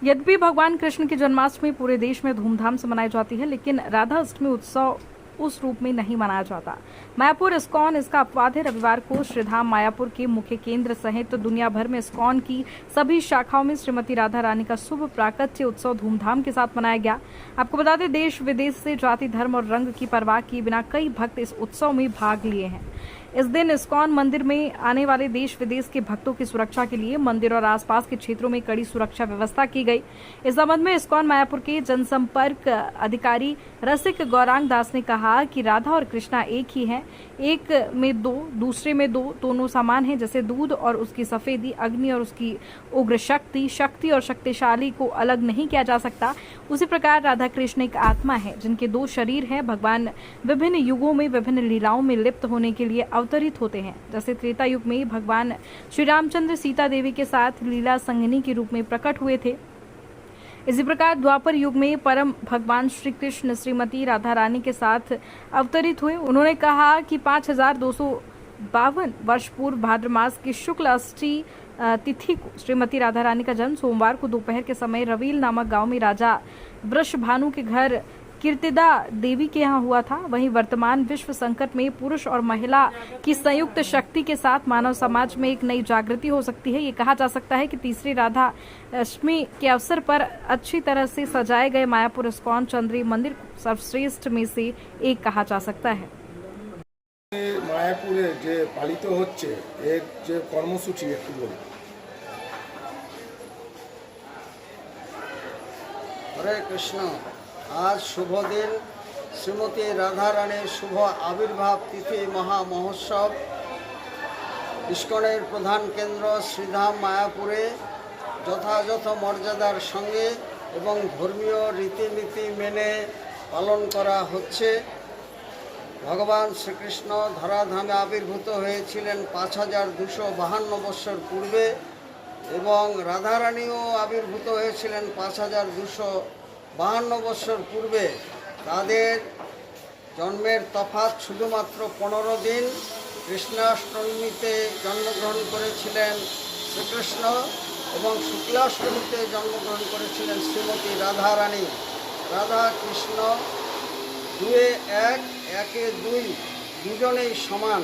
यद्यपि भगवान कृष्ण की जन्माष्टमी पूरे देश में धूमधाम से मनाई जाती है, लेकिन राधा अष्टमी उत्सव उस रूप में नहीं मनाया जाता। मायापुर इस्कॉन इसका अपवाद है। रविवार को श्रीधाम मायापुर के मुख्य केंद्र सहित दुनिया भर में इस्कॉन की सभी शाखाओं में श्रीमती राधा रानी का शुभ प्राकट्य उत्सव धूमधाम के साथ मनाया गया। आपको बता दें, देश विदेश से जाति, धर्म और रंग की परवाह किए बिना कई भक्त इस उत्सव में भाग लिए हैं। इस दिन इस्कॉन मंदिर में आने वाले देश विदेश के भक्तों की सुरक्षा के लिए मंदिर और आसपास के क्षेत्रों में कड़ी सुरक्षा व्यवस्था की गई। इस संबंध में इस्कॉन मायापुर के जनसंपर्क अधिकारी रसिक गौरांग दास ने कहा कि राधा और कृष्णा एक ही हैं, एक में दो, दूसरे में दो, दोनों समान हैं। जैसे दूध और उसकी सफेदी, अग्नि और उसकी उग्र शक्ति, शक्ति और शक्तिशाली को अलग नहीं किया जा सकता, उसी प्रकार राधा कृष्ण एक आत्मा है जिनके दो शरीर हैं। भगवान विभिन्न युगों में विभिन्न लीलाओं में लिप्त होने के लिए अवतरित होते हैं। जैसे त्रेता युग में भगवान श्री रामचंद्र सीता देवी के साथ लीला संगिनी के रूप में प्रकट हुए थे, इसी प्रकार द्वापर युग में परम भगवान श्री कृष्ण श्रीमती राधा रानी के साथ अवतरित हुए। उन्होंने कहा कि 5252 वर्ष पूर्व भाद्र मास की शुक्ल अष्टमी तिथि को श्रीमती राधा रानी का जन्म सोमवार को दोपहर के समय रवील नामक गांव में राजा वृषभानु के घर कीर्तिदा देवी के यहाँ हुआ था। वहीं वर्तमान विश्व संकट में पुरुष और महिला की संयुक्त शक्ति के साथ मानव समाज में एक नई जागृति हो सकती है। ये कहा जा सकता है कि तीसरी राधा अष्टमी के अवसर पर अच्छी तरह से सजाए गए मायापुर इस्कॉन चंद्री मंदिर को सर्वश्रेष्ठ में से एक कहा जा सकता है। মায়াপুরে যে পালিত হচ্ছে এর যে কর্মসূচি একটু বলুন। হরে কৃষ্ণ। आज शुभ दिन श्रीमती राधा रानीर शुभ आविर्भाव तिथि महा महोत्सव इस्कনের प्रधान केंद्र श्रीधाम मायापुरे যথাযথ মর্যাদার সঙ্গে এবং ধর্মীয় রীতিনীতি মেনে পালন করা হচ্ছে। ভগবান শ্রীকৃষ্ণ ধরাধামে আবির্ভূত হয়েছিলেন 5252 বছর পূর্বে এবং রাধারানীও আবির্ভূত হয়েছিলেন 5252 বছর পূর্বে। তাদের জন্মের তফাৎ শুধুমাত্র 15 দিন। কৃষ্ণাষ্টমীতে জন্মগ্রহণ করেছিলেন শ্রীকৃষ্ণ এবং শুক্লাষ্টমীতে জন্মগ্রহণ করেছিলেন শ্রীমতী রাধা রানী। রাধা কৃষ্ণ দুয়ে এক, একে দুই, দুজনেই সমান।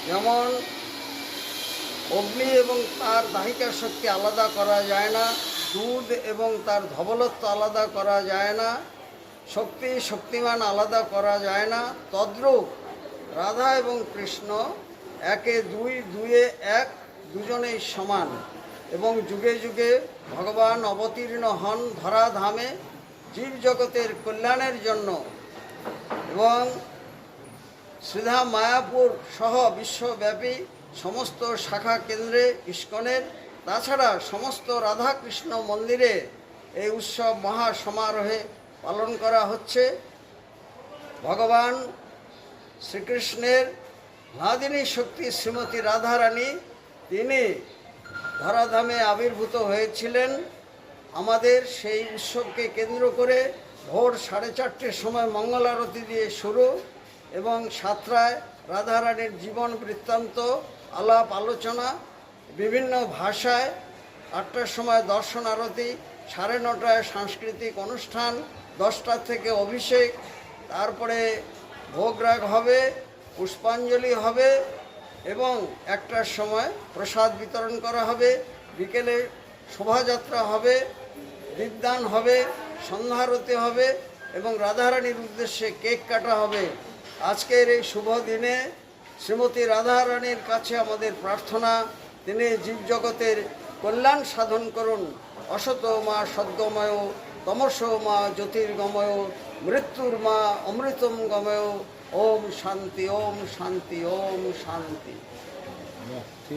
যেমন অগ্নি এবং তার দাহিকা শক্তি আলাদা করা যায় না, দুধ এবং তার ধবলত্ব আলাদা করা যায় না, শক্তি শক্তিমান আলাদা করা যায় না, তদ্রূপ রাধা এবং কৃষ্ণ একে দুই, দুয়ে এক, দুজনেই সমান এবং যুগে যুগে ভগবান অবতীর্ণ হন ধরাধামে জীব জগতের কল্যাণের জন্য এবং শ্রীধাম মায়াপুর সহ বিশ্বব্যাপী সমস্ত শাখা কেন্দ্রে ইস্কনের, তাছাড়া সমস্ত রাধা কৃষ্ণ মন্দিরে এই উৎসব মহা সমারোহে পালন করা হচ্ছে। ভগবান শ্রীকৃষ্ণের নাদিনী শক্তি শ্রীমতী রাধা রানী তিনি ধরাধামে আবির্ভূত হয়েছিলেন। আমাদের সেই উৎসবকে কেন্দ্র করে ভোর 4:30টার সময় মঙ্গল আরতি দিয়ে শুরু এবং সাতটায় রাধা রানীর জীবন বৃত্তান্ত আলাপ আলোচনা বিভিন্ন ভাষায়, 8টার সময় দর্শন আরতি, 9:30টায় সাংস্কৃতিক অনুষ্ঠান, 10টা থেকে অভিষেক, তারপরে ভোগরাগ হবে, পুষ্পাঞ্জলি হবে এবং 1টার সময় প্রসাদ বিতরণ করা হবে। বিকেলে শোভাযাত্রা হবে, দীপদান হবে, সন্ধ্যারতি হবে এবং রাধারানীর উদ্দেশ্যে কেক কাটা হবে। আজকের এই শুভ দিনে শ্রীমতী রাধা রানীর কাছে আমাদের প্রার্থনা, তিনি জীবজগতের কল্যাণ সাধন করুন। অসত মা সদ্গময়, তমস মা জ্যোতির্গময়, মৃত্যুর মা অমৃতম গময়। ওম শান্তি, ওম শান্তি, ওম শান্তি।